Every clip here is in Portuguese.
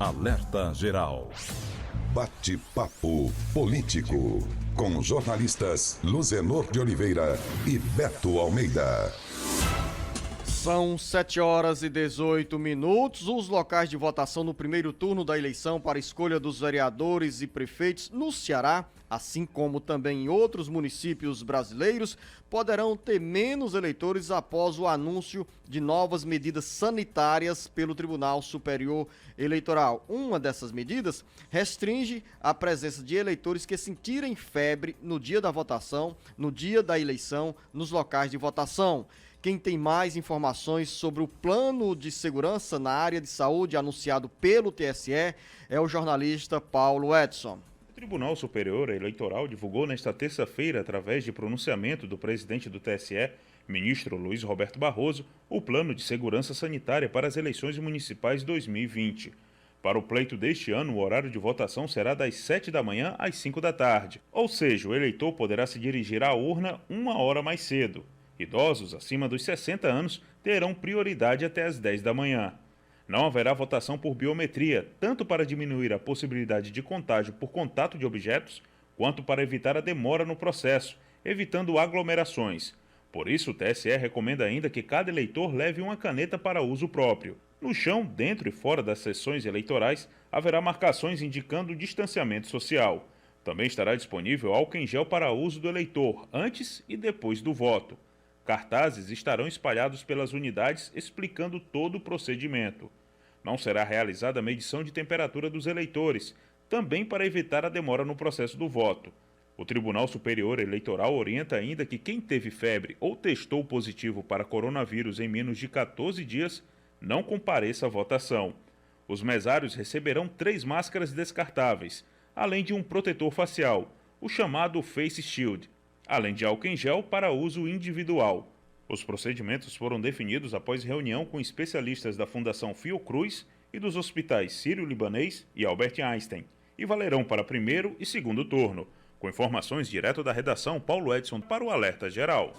Alerta Geral. Bate-papo político com jornalistas Luzenor de Oliveira e Beto Almeida. São 7h18. Os locais de votação no primeiro turno da eleição para a escolha dos vereadores e prefeitos no Ceará, assim como também em outros municípios brasileiros, poderão ter menos eleitores após o anúncio de novas medidas sanitárias pelo Tribunal Superior Eleitoral. Uma dessas medidas restringe a presença de eleitores que sentirem febre no dia da votação, no dia da eleição, nos locais de votação. Quem tem mais informações sobre o plano de segurança na área de saúde anunciado pelo TSE é o jornalista Paulo Edson. O Tribunal Superior Eleitoral divulgou nesta terça-feira, através de pronunciamento do presidente do TSE, ministro Luiz Roberto Barroso, o plano de segurança sanitária para as eleições municipais 2020. Para o pleito deste ano, o horário de votação será das 7 da manhã às 5 da tarde, ou seja, o eleitor poderá se dirigir à urna 1 hora mais cedo. Idosos acima dos 60 anos terão prioridade até às 10 da manhã. Não haverá votação por biometria, tanto para diminuir a possibilidade de contágio por contato de objetos, quanto para evitar a demora no processo, evitando aglomerações. Por isso, o TSE recomenda ainda que cada eleitor leve uma caneta para uso próprio. No chão, dentro e fora das sessões eleitorais, haverá marcações indicando o distanciamento social. Também estará disponível álcool em gel para uso do eleitor, antes e depois do voto. Cartazes estarão espalhados pelas unidades explicando todo o procedimento. Não será realizada a medição de temperatura dos eleitores, também para evitar a demora no processo do voto. O Tribunal Superior Eleitoral orienta ainda que quem teve febre ou testou positivo para coronavírus em menos de 14 dias não compareça à votação. Os mesários receberão 3 máscaras descartáveis, além de um protetor facial, o chamado Face Shield, além de álcool em gel para uso individual. Os procedimentos foram definidos após reunião com especialistas da Fundação Fiocruz e dos hospitais Sírio-Libanês e Albert Einstein, e valerão para primeiro e segundo turno. Com informações direto da redação, Paulo Edson para o Alerta Geral.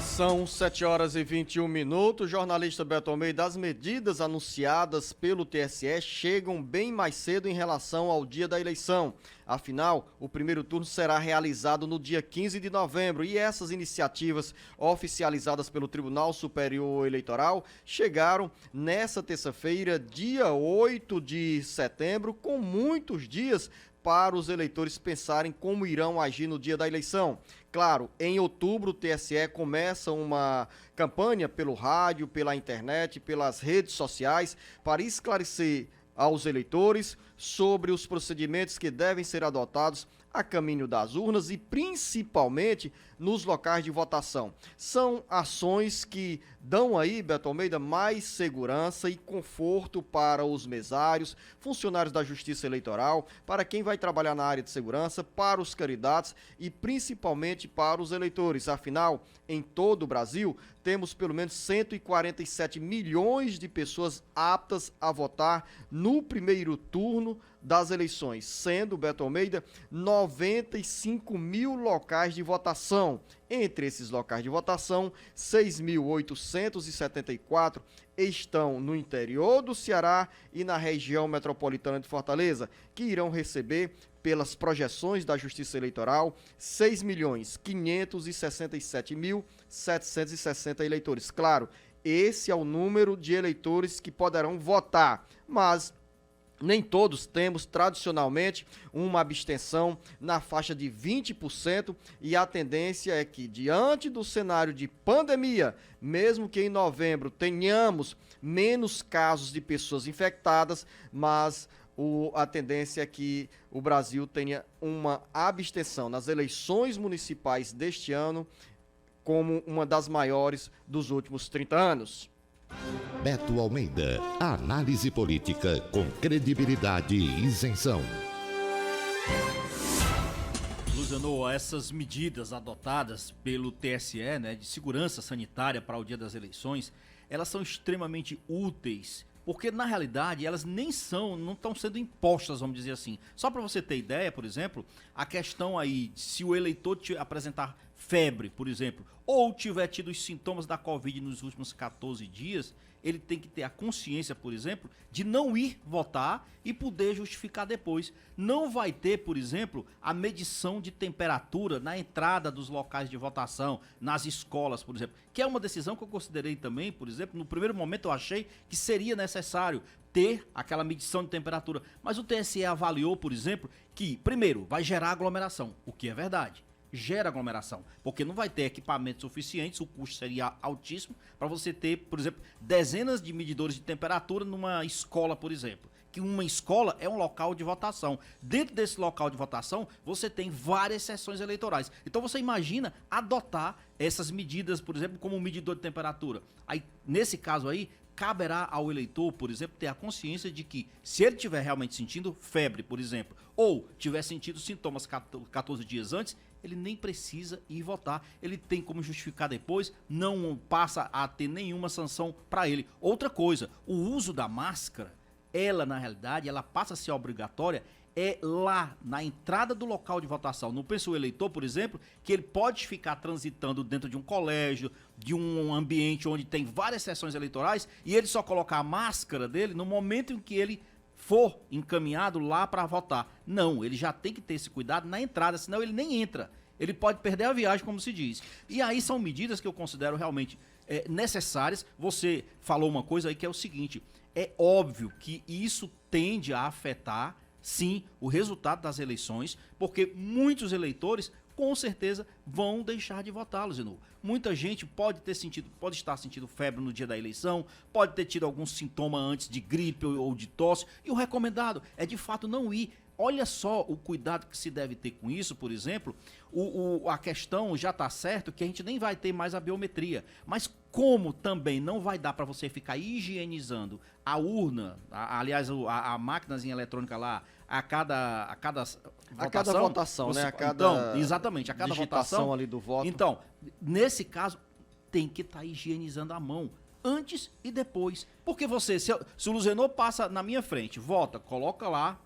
São 7h21. Jornalista Beto Almeida, as medidas anunciadas pelo TSE chegam bem mais cedo em relação ao dia da eleição. Afinal, o primeiro turno será realizado no dia 15 de novembro e essas iniciativas oficializadas pelo Tribunal Superior Eleitoral chegaram nessa terça-feira, dia 8 de setembro, com muitos dias para os eleitores pensarem como irão agir no dia da eleição. Claro, em outubro o TSE começa uma campanha pelo rádio, pela internet, pelas redes sociais para esclarecer aos eleitores sobre os procedimentos que devem ser adotados a caminho das urnas e principalmente nos locais de votação. São ações que dão aí, Beto Almeida, mais segurança e conforto para os mesários, funcionários da Justiça Eleitoral, para quem vai trabalhar na área de segurança, para os candidatos e principalmente para os eleitores. Afinal, em todo o Brasil, temos pelo menos 147 milhões de pessoas aptas a votar no primeiro turno das eleições, sendo, Beto Almeida, 95 mil locais de votação. Entre esses locais de votação, 6.874 estão no interior do Ceará e na região metropolitana de Fortaleza, que irão receber, pelas projeções da Justiça Eleitoral, 6.567.760 eleitores. Claro, esse é o número de eleitores que poderão votar, mas nem todos temos, tradicionalmente, uma abstenção na faixa de 20% e a tendência é que, diante do cenário de pandemia, mesmo que em novembro tenhamos menos casos de pessoas infectadas, mas a tendência é que o Brasil tenha uma abstenção nas eleições municipais deste ano como uma das maiores dos últimos 30 anos. Beto Almeida, análise política com credibilidade e isenção. Luzenor, essas medidas adotadas pelo TSE, de segurança sanitária para o dia das eleições, elas são extremamente úteis, porque na realidade elas não estão sendo impostas, vamos dizer assim. Só para você ter ideia, por exemplo, a questão aí, se o eleitor apresentar febre, por exemplo, ou tiver tido os sintomas da Covid nos últimos 14 dias, ele tem que ter a consciência, por exemplo, de não ir votar e poder justificar depois. Não vai ter, por exemplo, a medição de temperatura na entrada dos locais de votação, nas escolas, por exemplo, que é uma decisão que eu considerei também, por exemplo, no primeiro momento eu achei que seria necessário ter aquela medição de temperatura, mas o TSE avaliou, por exemplo, que, primeiro, vai gerar aglomeração, o que é verdade. Gera aglomeração, porque não vai ter equipamentos suficientes, o custo seria altíssimo para você ter, por exemplo, dezenas de medidores de temperatura numa escola, por exemplo. Que uma escola é um local de votação. Dentro desse local de votação, você tem várias sessões eleitorais. Então você imagina adotar essas medidas, por exemplo, como um medidor de temperatura. Aí, nesse caso aí, caberá ao eleitor, por exemplo, ter a consciência de que, se ele estiver realmente sentindo febre, por exemplo, ou tiver sentido sintomas 14 dias antes, ele nem precisa ir votar. Ele tem como justificar depois, não passa a ter nenhuma sanção para ele. Outra coisa, o uso da máscara, ela, na realidade, ela passa a ser obrigatória lá na entrada do local de votação. Não pensa o eleitor, por exemplo, que ele pode ficar transitando dentro de um colégio, de um ambiente onde tem várias sessões eleitorais, e ele só colocar a máscara dele no momento em que ele for encaminhado lá para votar. Não, ele já tem que ter esse cuidado na entrada, senão ele nem entra. Ele pode perder a viagem, como se diz. E aí são medidas que eu considero realmente necessárias. Você falou uma coisa aí que é o seguinte, é óbvio que isso tende a afetar, sim, o resultado das eleições, porque muitos eleitores com certeza vão deixar de votar, Luziano. Muita gente pode estar sentindo febre no dia da eleição, pode ter tido algum sintoma antes de gripe ou de tosse, e o recomendado é de fato não ir. Olha só o cuidado que se deve ter com isso, por exemplo, a questão já está certo que a gente nem vai ter mais a biometria, mas como também não vai dar para você ficar higienizando a urna, aliás, a máquinazinha eletrônica lá, a cada votação, você, né? A cada então, exatamente, a cada votação ali do voto. Então, nesse caso, tem que estar higienizando a mão antes e depois. Porque você, se o Luzenor passa na minha frente, vota, coloca lá,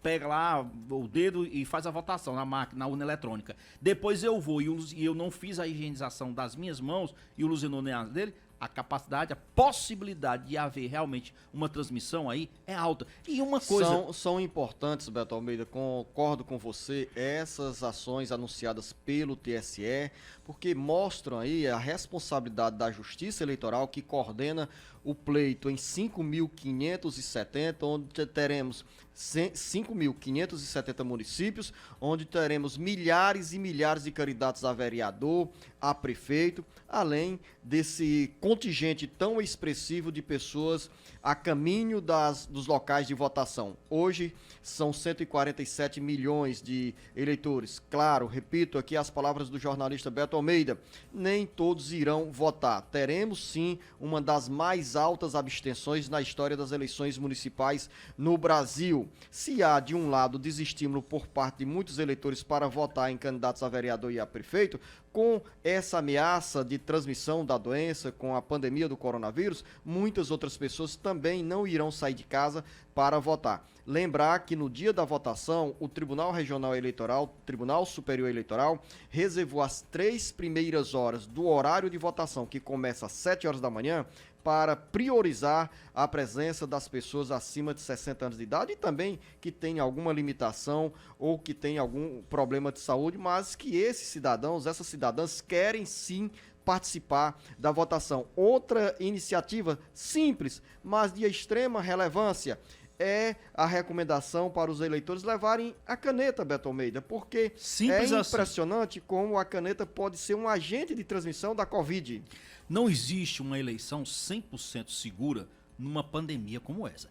pega lá o dedo e faz a votação na máquina, na urna eletrônica. Depois eu vou e eu não fiz a higienização das minhas mãos e o Luzenor nem as dele, a capacidade, a possibilidade de haver realmente uma transmissão aí é alta. E uma coisa... São importantes, Beto Almeida, concordo com você, essas ações anunciadas pelo TSE, porque mostram aí a responsabilidade da Justiça Eleitoral, que coordena o pleito em 5.570, onde teremos 5.570 municípios, onde teremos milhares e milhares de candidatos a vereador, a prefeito, além desse contingente tão expressivo de pessoas a caminho dos locais de votação. Hoje são 147 milhões de eleitores. Claro, repito aqui as palavras do jornalista Beto Almeida, nem todos irão votar. Teremos sim uma das mais altas abstenções na história das eleições municipais no Brasil. Se há, de um lado, desestímulo por parte de muitos eleitores para votar em candidatos a vereador e a prefeito, com essa ameaça de transmissão da doença, com a pandemia do coronavírus, muitas outras pessoas também não irão sair de casa para votar. Lembrar que no dia da votação, o Tribunal Regional Eleitoral, Tribunal Superior Eleitoral, reservou as 3 primeiras horas do horário de votação, que começa às 7 horas da manhã, para priorizar a presença das pessoas acima de 60 anos de idade e também que tem alguma limitação ou que tem algum problema de saúde, mas que esses cidadãos, essas cidadãs querem sim participar da votação. Outra iniciativa simples, mas de extrema relevância, é a recomendação para os eleitores levarem a caneta, Beto Almeida, porque simples é impressionante como a caneta pode ser um agente de transmissão da Covid. Não existe uma eleição 100% segura numa pandemia como essa.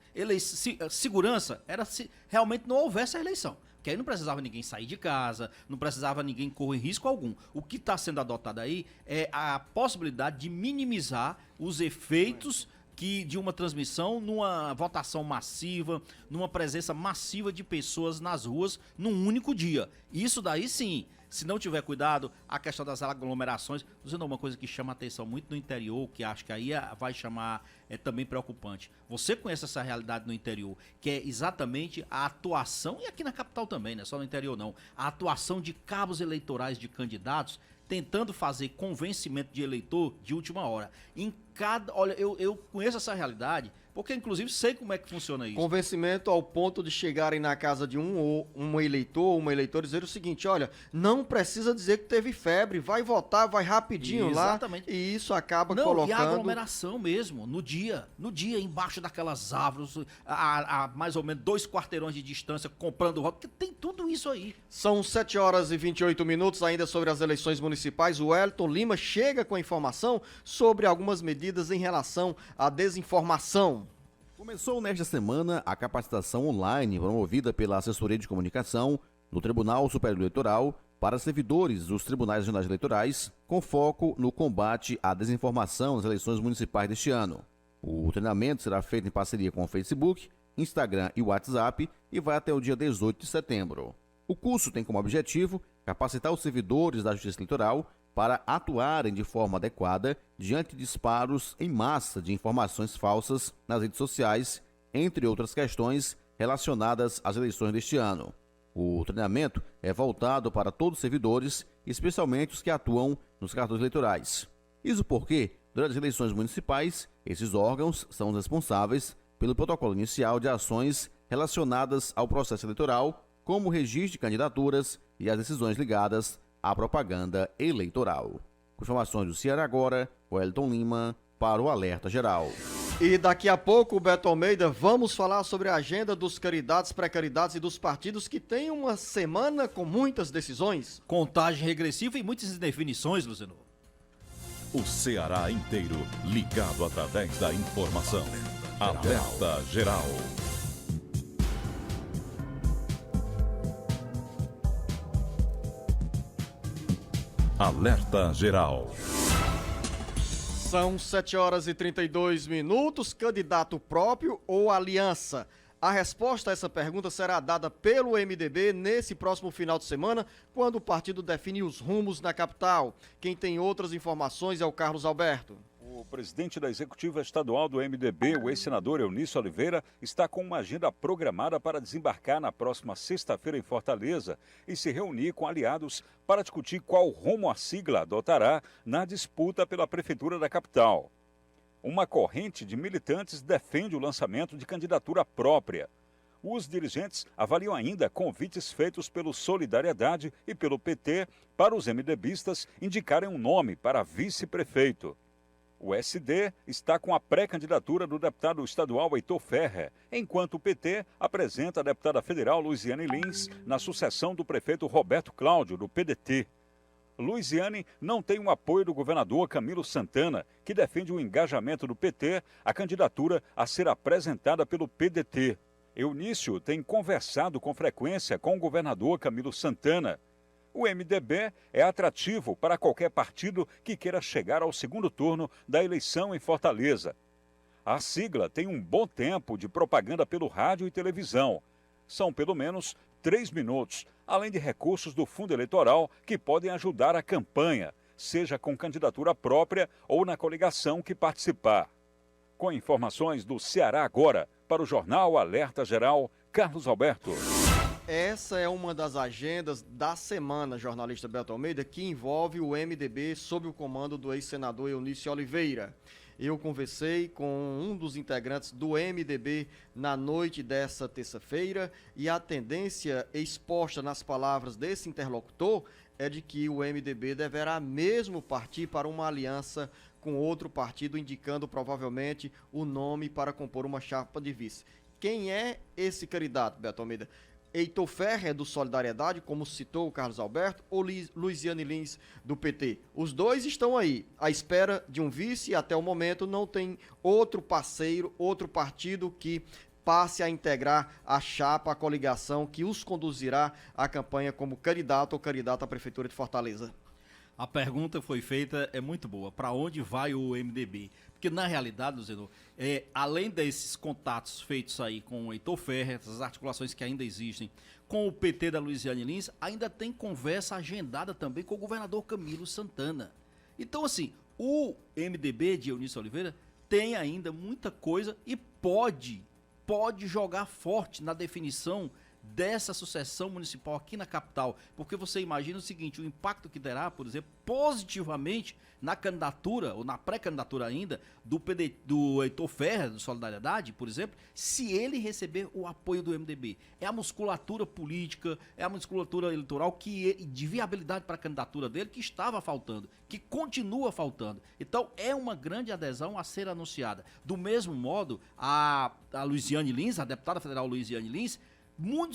Segurança era se realmente não houvesse a eleição. Que aí não precisava ninguém sair de casa, não precisava ninguém correr risco algum. O que está sendo adotado aí é a possibilidade de minimizar os efeitos de uma transmissão numa votação massiva, numa presença massiva de pessoas nas ruas num único dia. Isso daí sim Se não tiver cuidado, a questão das aglomerações, dizendo uma coisa que chama atenção muito no interior, que acho que aí vai chamar também preocupante. Você conhece essa realidade no interior, que é exatamente a atuação, e aqui na capital também, não é só no interior não, a atuação de cabos eleitorais de candidatos tentando fazer convencimento de eleitor de última hora. Olha, eu conheço essa realidade, porque inclusive sei como é que funciona isso. Convencimento ao ponto de chegarem na casa de um eleitor ou uma eleitora e dizer o seguinte: olha, não precisa dizer que teve febre, vai votar, vai rapidinho Exatamente. lá. E isso acaba Não, colocando... e a aglomeração mesmo, no dia, embaixo daquelas árvores, a mais ou menos 2 quarteirões de distância, comprando voto, porque tem tudo isso aí. São 7 horas e 28 minutos ainda sobre as eleições municipais. O Wellington Lima chega com a informação sobre algumas medidas em relação à desinformação. Começou nesta semana a capacitação online promovida pela Assessoria de Comunicação no Tribunal Superior Eleitoral para servidores dos Tribunais Regionais Eleitorais, com foco no combate à desinformação nas eleições municipais deste ano. O treinamento será feito em parceria com o Facebook, Instagram e WhatsApp e vai até o dia 18 de setembro. O curso tem como objetivo capacitar os servidores da Justiça Eleitoral para atuarem de forma adequada diante de disparos em massa de informações falsas nas redes sociais, entre outras questões relacionadas às eleições deste ano. O treinamento é voltado para todos os servidores, especialmente os que atuam nos cartórios eleitorais. Isso porque, durante as eleições municipais, esses órgãos são os responsáveis pelo protocolo inicial de ações relacionadas ao processo eleitoral, como o registro de candidaturas e as decisões ligadas à propaganda eleitoral. Com informações do Ceará Agora, Wellington Lima, para o Alerta Geral. E daqui a pouco, Beto Almeida, vamos falar sobre a agenda dos candidatos, pré-candidatos e dos partidos que tem uma semana com muitas decisões. Contagem regressiva e muitas indefinições, Luciano. O Ceará inteiro ligado através da informação. Alerta Geral. Alerta Geral. São 7 horas e 32 minutos, candidato próprio ou aliança? A resposta a essa pergunta será dada pelo MDB nesse próximo final de semana, quando o partido define os rumos na capital. Quem tem outras informações é o Carlos Alberto. O presidente da Executiva Estadual do MDB, o ex-senador Eunício Oliveira, está com uma agenda programada para desembarcar na próxima sexta-feira em Fortaleza e se reunir com aliados para discutir qual rumo a sigla adotará na disputa pela prefeitura da capital. Uma corrente de militantes defende o lançamento de candidatura própria. Os dirigentes avaliam ainda convites feitos pelo Solidariedade e pelo PT para os MDBistas indicarem um nome para vice-prefeito. O SD está com a pré-candidatura do deputado estadual Heitor Ferrer, enquanto o PT apresenta a deputada federal Luiziane Lins na sucessão do prefeito Roberto Cláudio, do PDT. Luiziane não tem o apoio do governador Camilo Santana, que defende o engajamento do PT à candidatura a ser apresentada pelo PDT. Eunício tem conversado com frequência com o governador Camilo Santana. O MDB é atrativo para qualquer partido que queira chegar ao segundo turno da eleição em Fortaleza. A sigla tem um bom tempo de propaganda pelo rádio e televisão. São pelo menos 3 minutos, além de recursos do fundo eleitoral que podem ajudar a campanha, seja com candidatura própria ou na coligação que participar. Com informações do Ceará Agora, para o Jornal Alerta Geral, Carlos Alberto. Essa é uma das agendas da semana, jornalista Beto Almeida, que envolve o MDB sob o comando do ex-senador Eunício Oliveira. Eu conversei com um dos integrantes do MDB na noite dessa terça-feira e a tendência exposta nas palavras desse interlocutor é de que o MDB deverá mesmo partir para uma aliança com outro partido, indicando provavelmente o nome para compor uma chapa de vice. Quem é esse candidato, Beto Almeida? Heitor Ferrer, do Solidariedade, como citou o Carlos Alberto, ou Luiziane Lins, do PT. Os dois estão aí, à espera de um vice, e até o momento não tem outro parceiro, outro partido que passe a integrar a chapa, a coligação que os conduzirá à campanha como candidato ou candidata à Prefeitura de Fortaleza. A pergunta foi feita, é muito boa. Para onde vai o MDB? Porque, na realidade, Luzenor, além desses contatos feitos aí com o Heitor Ferrer, essas articulações que ainda existem, com o PT da Luiziane Lins, ainda tem conversa agendada também com o governador Camilo Santana. Então, assim, o MDB de Eunício Oliveira tem ainda muita coisa e pode jogar forte na definição dessa sucessão municipal aqui na capital, porque você imagina o seguinte, o impacto que terá, por exemplo, positivamente na candidatura, ou na pré-candidatura ainda, do Heitor Ferrer, do Solidariedade, por exemplo, se ele receber o apoio do MDB. É a musculatura política, é a musculatura eleitoral de viabilidade para a candidatura dele que estava faltando, que continua faltando. Então, é uma grande adesão a ser anunciada. Do mesmo modo, a Luiziane Lins, a deputada federal Luiziane Lins,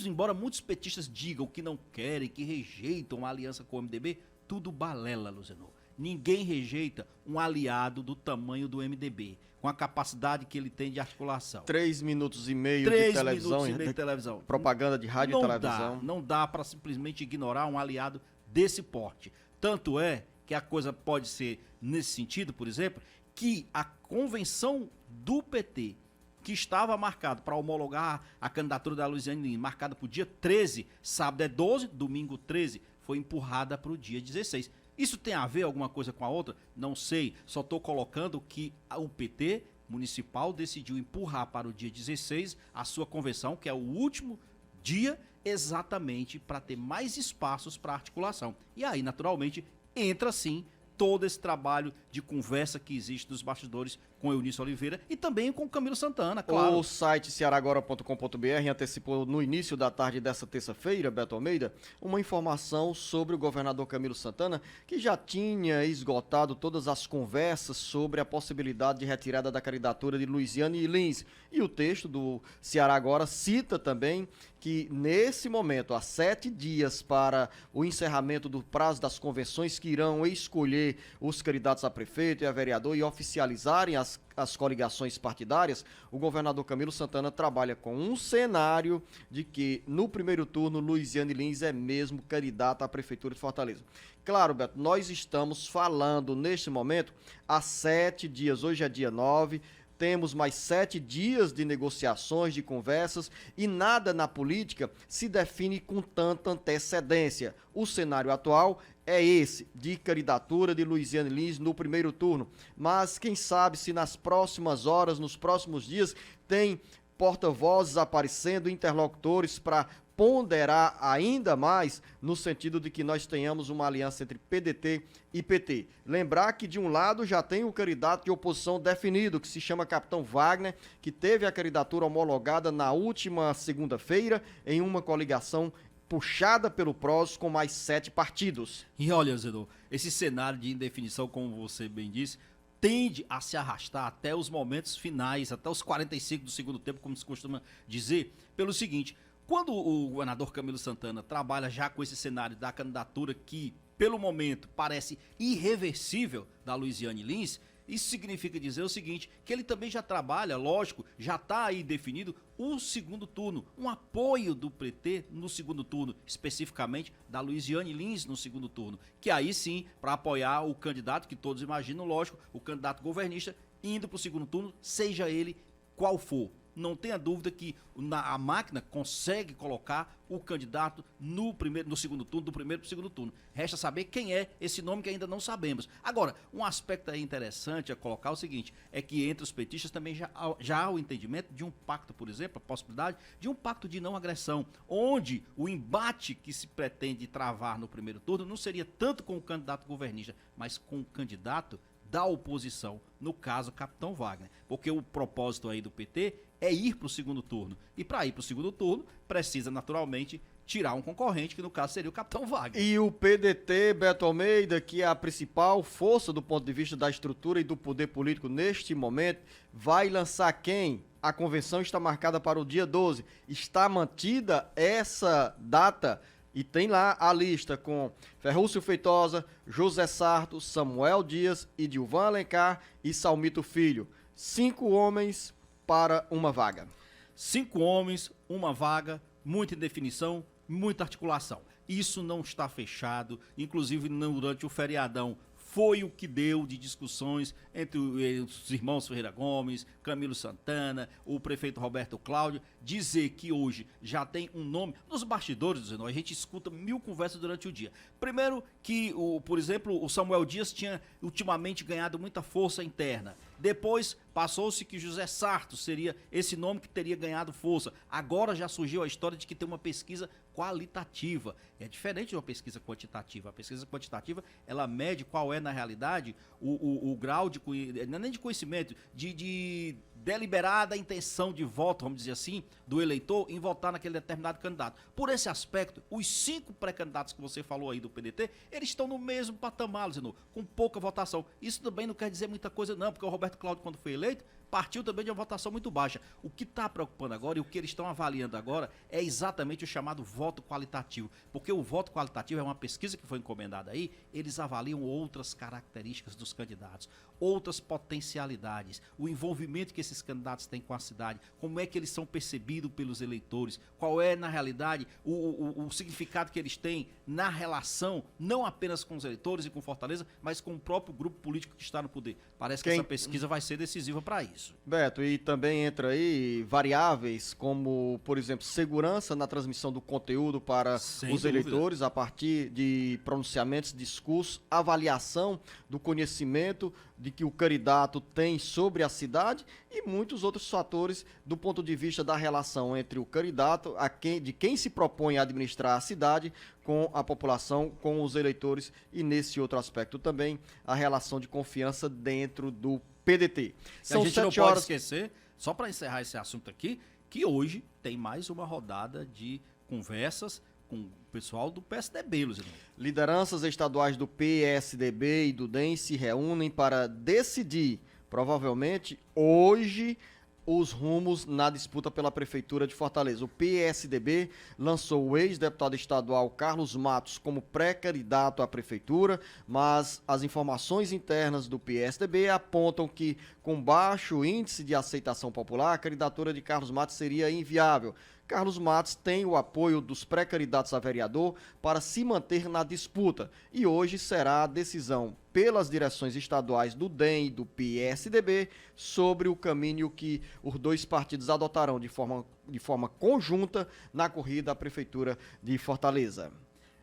embora muitos petistas digam que não querem, que rejeitam a aliança com o MDB, tudo balela, Luzenor. Ninguém rejeita um aliado do tamanho do MDB, com a capacidade que ele tem de articulação. 3 minutos e meio de televisão. 3 minutos e meio de televisão. Propaganda de rádio e televisão. Não dá para simplesmente ignorar um aliado desse porte. Tanto é que a coisa pode ser nesse sentido, por exemplo, que a convenção do PT, que estava marcado para homologar a candidatura da Luiziane Lins, marcada para o dia 13, sábado é 12, domingo 13, foi empurrada para o dia 16. Isso tem a ver alguma coisa com a outra? Não sei, só estou colocando que o PT municipal decidiu empurrar para o dia 16 a sua convenção, que é o último dia, exatamente para ter mais espaços para articulação. E aí, naturalmente, entra sim todo esse trabalho de conversa que existe nos bastidores com Eunício Oliveira e também com Camilo Santana, claro. O site cearagora.com.br antecipou no início da tarde dessa terça-feira, Beto Almeida, uma informação sobre o governador Camilo Santana, que já tinha esgotado todas as conversas sobre a possibilidade de retirada da candidatura de Luiziane Lins. E o texto do Ceará Agora cita também que nesse momento, há 7 dias para o encerramento do prazo das convenções que irão escolher os candidatos a prefeito e a vereador e oficializarem as coligações partidárias, o governador Camilo Santana trabalha com um cenário de que no primeiro turno Luiziane Lins é mesmo candidata à prefeitura de Fortaleza. Claro, Beto, nós estamos falando neste momento há 7 dias, hoje é dia 9, temos mais 7 dias de negociações, de conversas e nada na política se define com tanta antecedência. O cenário atual é esse, de candidatura de Luiziane Lins no primeiro turno. Mas quem sabe se nas próximas horas, nos próximos dias, tem porta-vozes aparecendo, interlocutores para ponderar ainda mais no sentido de que nós tenhamos uma aliança entre PDT e PT. Lembrar que de um lado já tem o candidato de oposição definido, que se chama Capitão Wagner, que teve a candidatura homologada na última segunda-feira em uma coligação puxada pelo PROS com mais 7 partidos. E olha, Zedô, esse cenário de indefinição, como você bem disse, tende a se arrastar até os momentos finais, até os 45 do segundo tempo, como se costuma dizer, pelo seguinte: quando o governador Camilo Santana trabalha já com esse cenário da candidatura que, pelo momento, parece irreversível da Luiziane Lins, isso significa dizer o seguinte, que ele também já trabalha, lógico, já está aí definido o segundo turno, um apoio do PT no segundo turno, especificamente da Luiziane Lins no segundo turno, que aí sim, para apoiar o candidato, que todos imaginam, lógico, o candidato governista, indo para o segundo turno, seja ele qual for. Não tenha dúvida que a máquina consegue colocar o candidato no segundo turno, do primeiro para o segundo turno. Resta saber quem é esse nome que ainda não sabemos. Agora, um aspecto aí interessante a colocar é o seguinte, é que entre os petistas também já há o entendimento de um pacto, por exemplo, a possibilidade de um pacto de não agressão, onde o embate que se pretende travar no primeiro turno não seria tanto com o candidato governista, mas com o candidato da oposição, no caso, Capitão Wagner. Porque o propósito aí do PT é ir para o segundo turno. E para ir para o segundo turno, precisa naturalmente tirar um concorrente, que no caso seria o Capitão Wagner. E o PDT, Beto Almeida, que é a principal força do ponto de vista da estrutura e do poder político neste momento, vai lançar quem? A convenção está marcada para o dia 12. Está mantida essa data? E tem lá a lista com Ferrúcio Feitosa, José Sarto, Samuel Dias, Edilvan Alencar e Salmito Filho. 5 homens para uma vaga. 5 homens, uma vaga, muita indefinição, muita articulação. Isso não está fechado, inclusive durante o feriadão foi o que deu de discussões entre os irmãos Ferreira Gomes, Camilo Santana, o prefeito Roberto Cláudio, dizer que hoje já tem um nome. Nos bastidores, a gente escuta 1000 conversas durante o dia. Primeiro que, por exemplo, o Samuel Dias tinha ultimamente ganhado muita força interna. Depois passou-se que José Sarto seria esse nome que teria ganhado força. Agora já surgiu a história de que tem uma pesquisa qualitativa. É diferente de uma pesquisa quantitativa. A pesquisa quantitativa, ela mede qual é, na realidade, o grau de, não é nem de conhecimento, de deliberada intenção de voto, vamos dizer assim, do eleitor em votar naquele determinado candidato. Por esse aspecto, os 5 pré-candidatos que você falou aí do PDT, eles estão no mesmo patamar, Luciano, com pouca votação. Isso também não quer dizer muita coisa não, porque o Roberto Cláudio, quando foi eleito, partiu também de uma votação muito baixa. O que está preocupando agora e o que eles estão avaliando agora é exatamente o chamado voto qualitativo. Porque o voto qualitativo é uma pesquisa que foi encomendada aí, eles avaliam outras características dos candidatos, outras potencialidades, o envolvimento que esses candidatos têm com a cidade, como é que eles são percebidos pelos eleitores, qual é, na realidade, o significado que eles têm na relação, não apenas com os eleitores e com Fortaleza, mas com o próprio grupo político que está no poder. Parece que essa pesquisa vai ser decisiva para isso. Beto, e também entra aí variáveis como, por exemplo, segurança na transmissão do conteúdo para os eleitores a partir de pronunciamentos, discursos, avaliação do conhecimento de que o candidato tem sobre a cidade e muitos outros fatores do ponto de vista da relação entre o candidato, de quem se propõe a administrar a cidade, com a população, com os eleitores e, nesse outro aspecto também, a relação de confiança dentro do PDT. São a gente não pode esquecer, só para encerrar esse assunto aqui, que hoje tem mais uma rodada de conversas com o pessoal do PSDB, Luciano. Lideranças estaduais do PSDB e do DEM se reúnem para decidir, provavelmente hoje, os rumos na disputa pela Prefeitura de Fortaleza. O PSDB lançou o ex-deputado estadual Carlos Matos como pré-candidato à Prefeitura, mas as informações internas do PSDB apontam que, com baixo índice de aceitação popular, a candidatura de Carlos Matos seria inviável. Carlos Matos tem o apoio dos pré-candidatos a vereador para se manter na disputa e hoje será a decisão pelas direções estaduais do DEM e do PSDB sobre o caminho que os dois partidos adotarão de forma conjunta na corrida à Prefeitura de Fortaleza.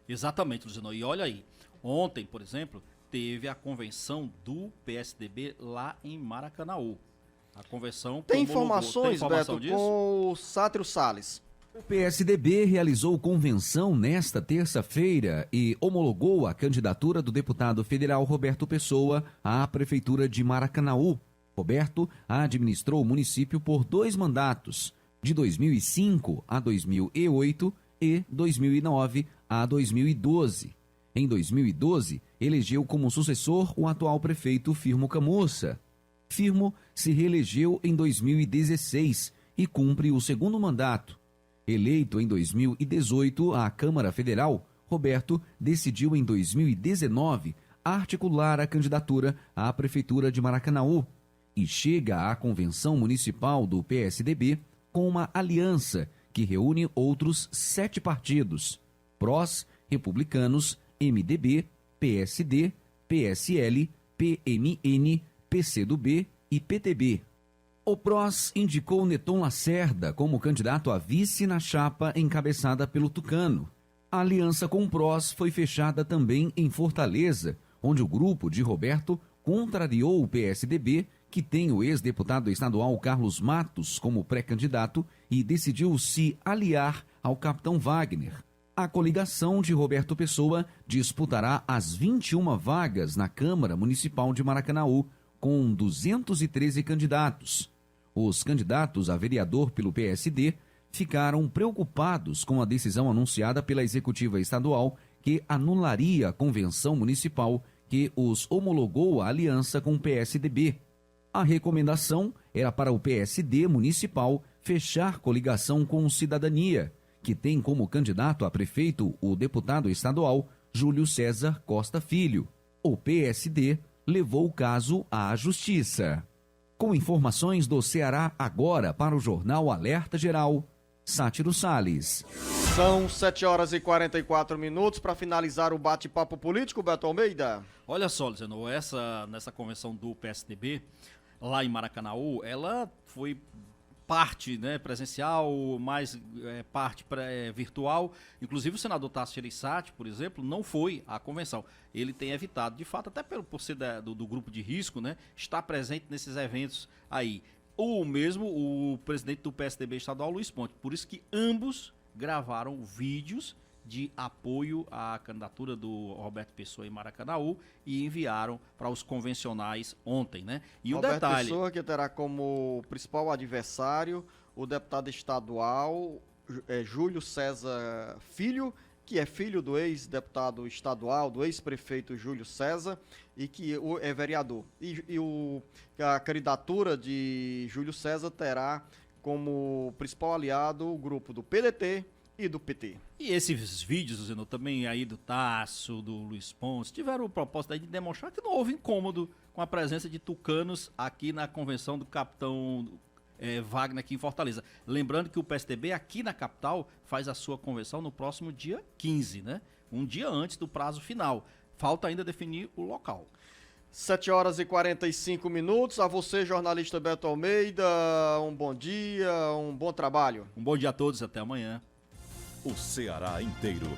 Exatamente, Luciano. E olha aí, ontem, por exemplo, teve a convenção do PSDB lá em Maracanaú. A convenção... Tem informações, Beto, disso? Com o Sátiro Salles. O PSDB realizou convenção nesta terça-feira e homologou a candidatura do deputado federal Roberto Pessoa à Prefeitura de Maracanaú. Roberto administrou o município por 2 mandatos, de 2005 a 2008 e 2009 a 2012. Em 2012, elegeu como sucessor o atual prefeito Firmo Camussa. Firmo se reelegeu em 2016 e cumpre o 2º mandato. Eleito em 2018 à Câmara Federal, Roberto decidiu em 2019 articular a candidatura à Prefeitura de Maracanaú e chega à Convenção Municipal do PSDB com uma aliança que reúne outros 7 partidos: PROS, Republicanos, MDB, PSD, PSL, PMN, PCdoB e PTB. O PROS indicou Neton Lacerda como candidato a vice na chapa encabeçada pelo Tucano. A aliança com o PROS foi fechada também em Fortaleza, onde o grupo de Roberto contrariou o PSDB, que tem o ex-deputado estadual Carlos Matos como pré-candidato, e decidiu se aliar ao capitão Wagner. A coligação de Roberto Pessoa disputará as 21 vagas na Câmara Municipal de Maracanaú, com 213 candidatos. Os candidatos a vereador pelo PSD ficaram preocupados com a decisão anunciada pela Executiva Estadual, que anularia a convenção municipal que os homologou à aliança com o PSDB. A recomendação era para o PSD municipal fechar coligação com o Cidadania, que tem como candidato a prefeito o deputado estadual Júlio César Costa Filho. O PSD levou o caso à Justiça. Com informações do Ceará agora para o Jornal Alerta Geral, Sátiro Salles. São 7 horas e 44 minutos para finalizar o bate-papo político, Beto Almeida. Olha só, Luciano, nessa convenção do PSDB, lá em Maracanaú, ela foi parte, né, presencial, mais parte virtual. Inclusive o senador Tasso Gereissati, por exemplo, não foi à convenção. Ele tem evitado, de fato, até por ser do grupo de risco, né, estar presente nesses eventos aí. Ou mesmo o presidente do PSDB estadual, Luiz Ponte. Por isso que ambos gravaram vídeos de apoio à candidatura do Roberto Pessoa em Maracanaú e enviaram para os convencionais ontem, né? E Roberto detalhe... Pessoa, que terá como principal adversário o deputado estadual Júlio César Filho, que é filho do ex-deputado estadual, do ex-prefeito Júlio César, e que é vereador. A candidatura de Júlio César terá como principal aliado o grupo do PDT e do PT. E esses vídeos, Zeno, também aí do Tasso, do Luiz Ponce, tiveram o propósito aí de demonstrar que não houve incômodo com a presença de tucanos aqui na convenção do capitão Wagner aqui em Fortaleza. Lembrando que o PSDB aqui na capital faz a sua convenção no próximo dia 15, né? Um dia antes do prazo final. Falta ainda definir o local. 7 horas e 45 minutos. A você, jornalista Beto Almeida, um bom dia, um bom trabalho. Um bom dia a todos, até amanhã. O Ceará inteiro